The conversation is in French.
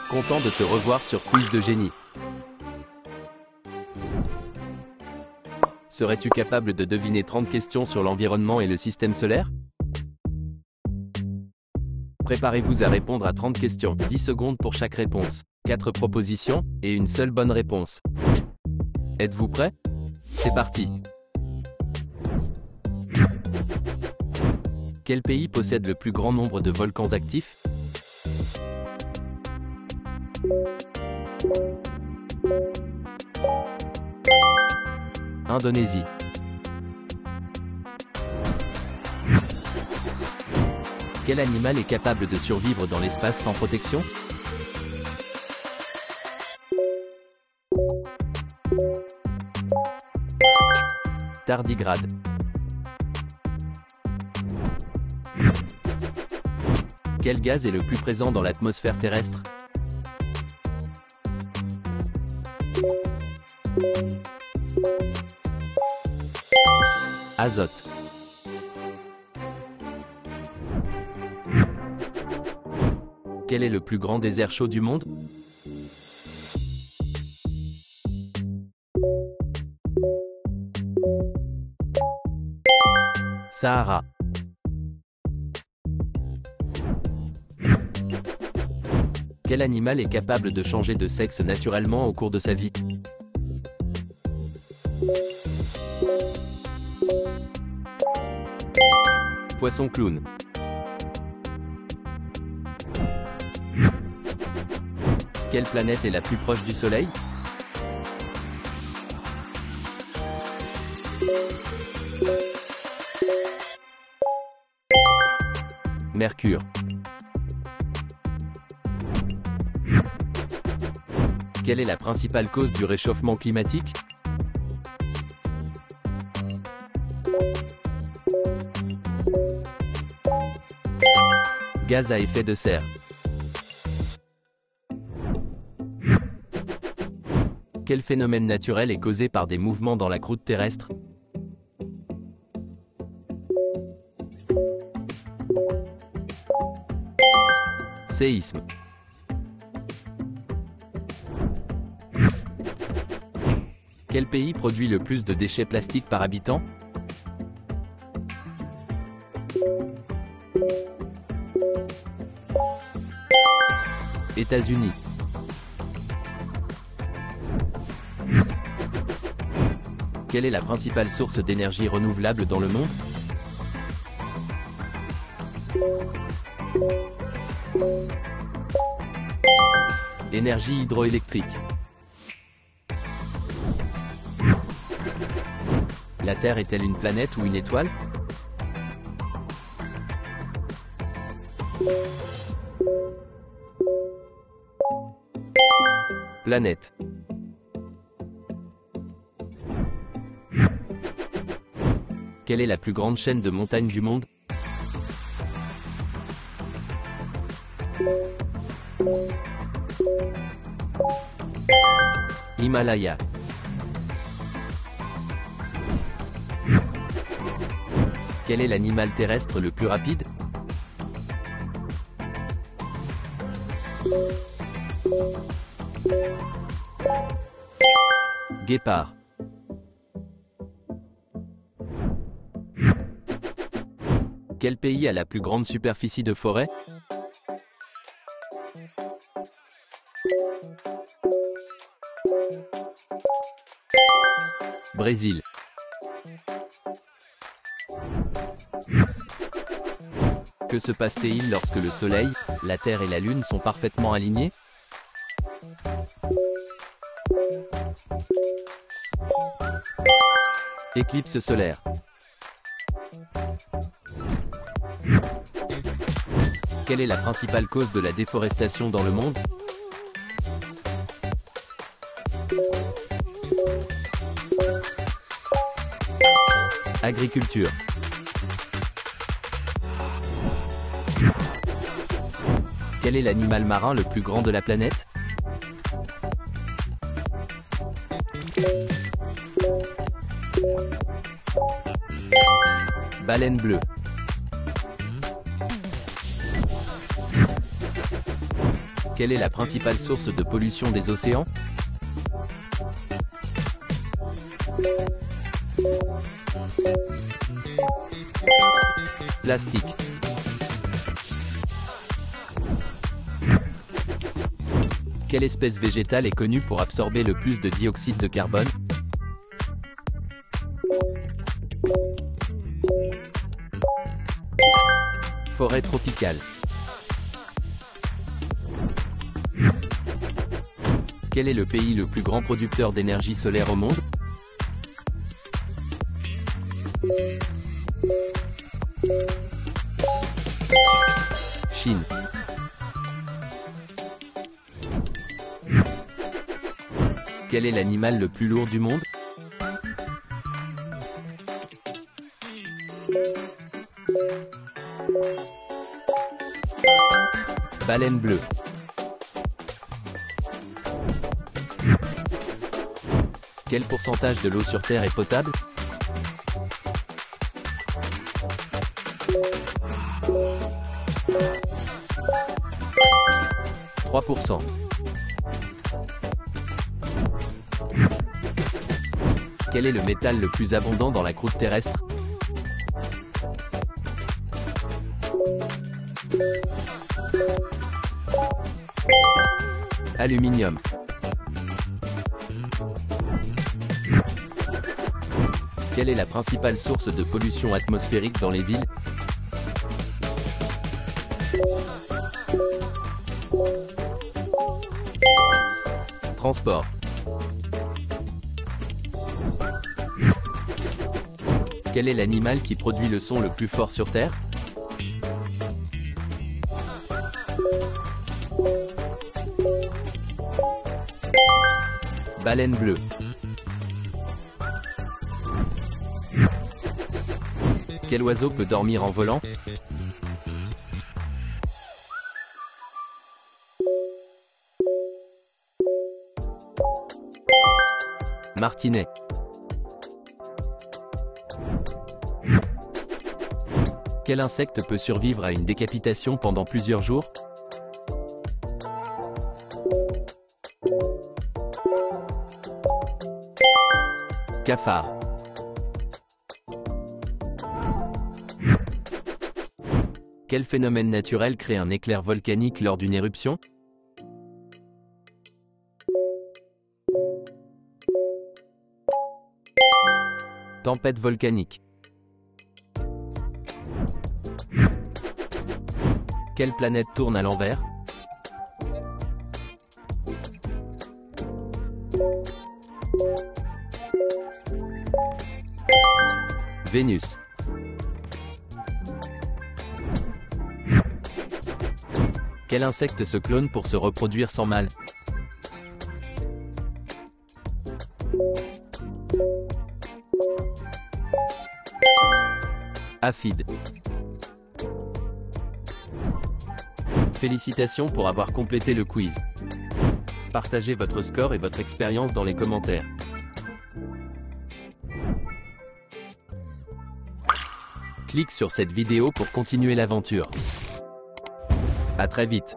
Content de te revoir sur Quiz de génie. Serais-tu capable de deviner 30 questions sur l'environnement et le système solaire? Préparez-vous à répondre à 30 questions, 10 secondes pour chaque réponse, 4 propositions et une seule bonne réponse. Êtes-vous prêt? C'est parti! Quel pays possède le plus grand nombre de volcans actifs? Indonésie. Quel animal est capable de survivre dans l'espace sans protection? Tardigrade. Quel gaz est le plus présent dans l'atmosphère terrestre? Azote. Quel est le plus grand désert chaud du monde? Sahara. Quel animal est capable de changer de sexe naturellement au cours de sa vie? Poisson clown. Quelle planète est la plus proche du Soleil? Mercure. Quelle est la principale cause du réchauffement climatique? Gaz à effet de serre. Quel phénomène naturel est causé par des mouvements dans la croûte terrestre? Séisme. Quel pays produit le plus de déchets plastiques par habitant? États-Unis. Quelle est la principale source d'énergie renouvelable dans le monde? Énergie hydroélectrique. La Terre est-elle une planète ou une étoile? Planète. Quelle est la plus grande chaîne de montagnes du monde? Himalaya. Quel est l'animal terrestre le plus rapide? Guépard. Quel pays a la plus grande superficie de forêt? Brésil. Que se passe-t-il lorsque le Soleil, la Terre et la Lune sont parfaitement alignés? Éclipse solaire. Quelle est la principale cause de la déforestation dans le monde? Agriculture. Quel est l'animal marin le plus grand de la planète? Baleine bleue. Quelle est la principale source de pollution des océans? Plastique. Quelle espèce végétale est connue pour absorber le plus de dioxyde de carbone? Forêt tropicale. Quel est le pays le plus grand producteur d'énergie solaire au monde? Chine. Quel est l'animal le plus lourd du monde? Baleine bleue. Quel pourcentage de l'eau sur Terre est potable? « 3%. Quel est le métal le plus abondant dans la croûte terrestre? Aluminium. Quelle est la principale source de pollution atmosphérique dans les villes? Transport. Quel est l'animal qui produit le son le plus fort sur Terre? Baleine bleue. Quel oiseau peut dormir en volant? Martinet. Quel insecte peut survivre à une décapitation pendant plusieurs jours? Cafard. Quel phénomène naturel crée un éclair volcanique lors d'une éruption? Tempête volcanique. Quelle planète tourne à l'envers? Vénus. Quel insecte se clone pour se reproduire sans mâle? Aphide. Félicitations pour avoir complété le quiz. Partagez votre score et votre expérience dans les commentaires. Clique sur cette vidéo pour continuer l'aventure. À très vite.